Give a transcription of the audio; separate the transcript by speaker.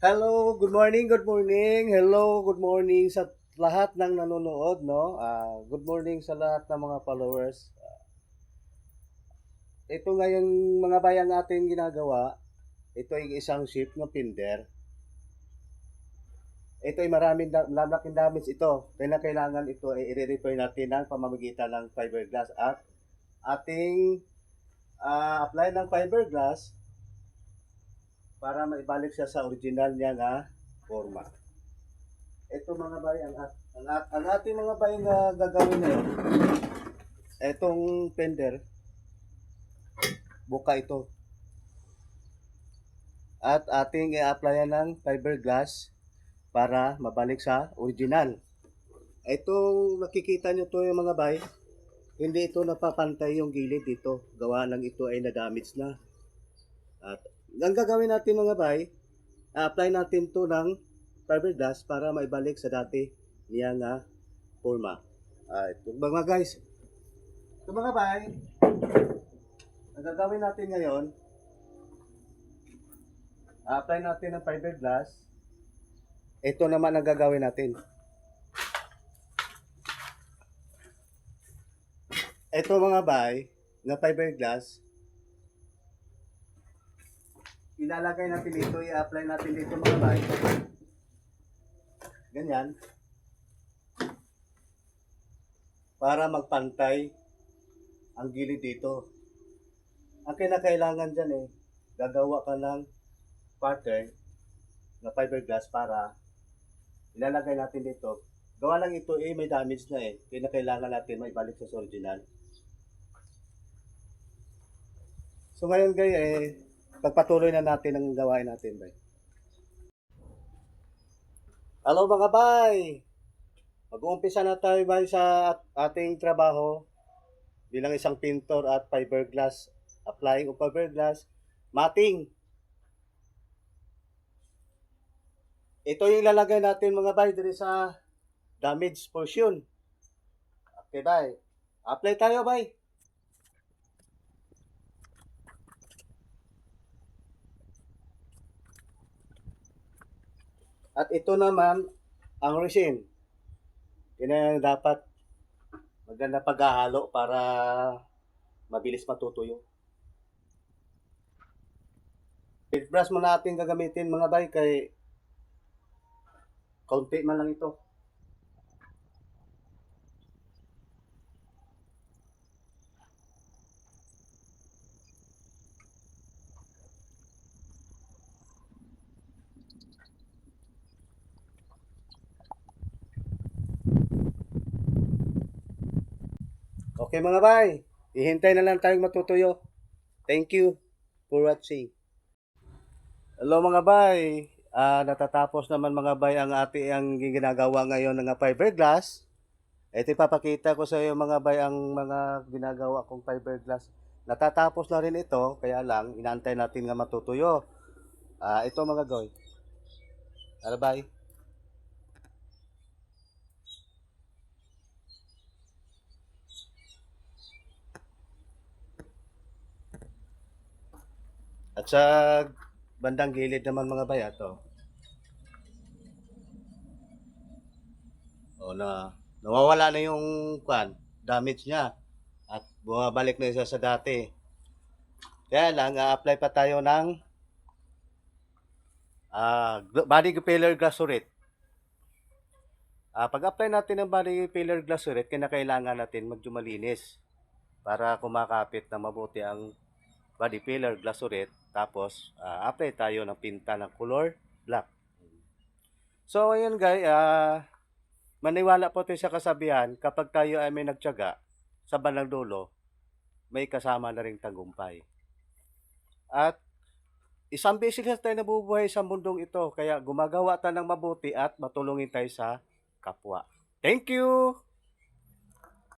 Speaker 1: Hello, good morning, good morning. Hello, good morning sa lahat ng nanonood, no? Good morning sa lahat ng mga followers. Ito ngayong mga bayan natin ginagawa, ito ay isang ship ng pinder. Ito ay maraming lalaking damage ito. Kaya kailangan ito ay i-repair natin ng pamamagitan ng fiberglass at ating apply ng fiberglass para maibalik siya sa original niya na forma. Ito mga bayan, ang ating mga bayan na gagawin ngayon, etong fender, buka ito. At ating i-applyan ng fiberglass para mabalik sa original. Itong nakikita nyo to yung mga bay, hindi ito napapantay yung gilid dito. Gawa lang ito ay na-damage na. At ang gagawin natin mga bay, apply natin to ng fiberglass para maibalik sa dati niya nga forma. Ito mga guys, ito mga bay, ang gagawin natin ngayon, apply natin ng fiberglass. Ito naman ang gagawin natin. Ito mga bay, na fiberglass, ilalagay natin dito, i-apply natin dito mga bay. Ganyan. Para magpantay ang gilid dito. Ang kinakailangan dyan gagawa ka ng pattern na fiberglass para ilalagay natin dito. Gawa lang ito may damage na Kinakailangan natin maibalik sa original. So ngayon guys pagpatuloy na natin ang gawain natin bay. Hello mga bay! Mag-uumpisa na tayo bay sa ating trabaho bilang isang pintor at fiberglass, applying of fiberglass, matting. Ito yung ilalagay natin mga bay dito sa damage portion. Okay bay, apply tayo bay. At ito naman ang resin. Yan ang dapat maganda paghahalo para mabilis matutuyo. Brush mo natin gagamitin mga bay kay kaunti man lang ito. Okay mga bay, ihintay na lang tayong matutuyo. Thank you for watching. Hello mga bay, natatapos naman mga bay ang ginagawa ngayon ng fiberglass. Ito ipapakita ko sa iyo mga bay ang mga ginagawa kong fiberglass. Natatapos na rin ito, kaya lang inaantay natin nga matutuyo. Ito mga goy. Ano bay? At sa bandang gilid naman mga bay to. Nawawala na yung damage niya at bumabalik na isa sa dati. Kaya lang, apply pa tayo ng body repeller glasurit. Pag-apply natin ng body repeller glasurit, kinakailangan natin medyo malinis para kumakapit na mabuti ang body repeller glasurit. Tapos, apply tayo ng pinta ng color black. So, ayun guys, maniwala po tayo sa kasabihan, kapag tayo ay may nagtiyaga sa bandang dulo, may kasama na ring tagumpay. At isang beses lang tayo nabubuhay sa mundong ito, kaya gumagawa tayo ng mabuti at matulungin tayo sa kapwa. Thank you!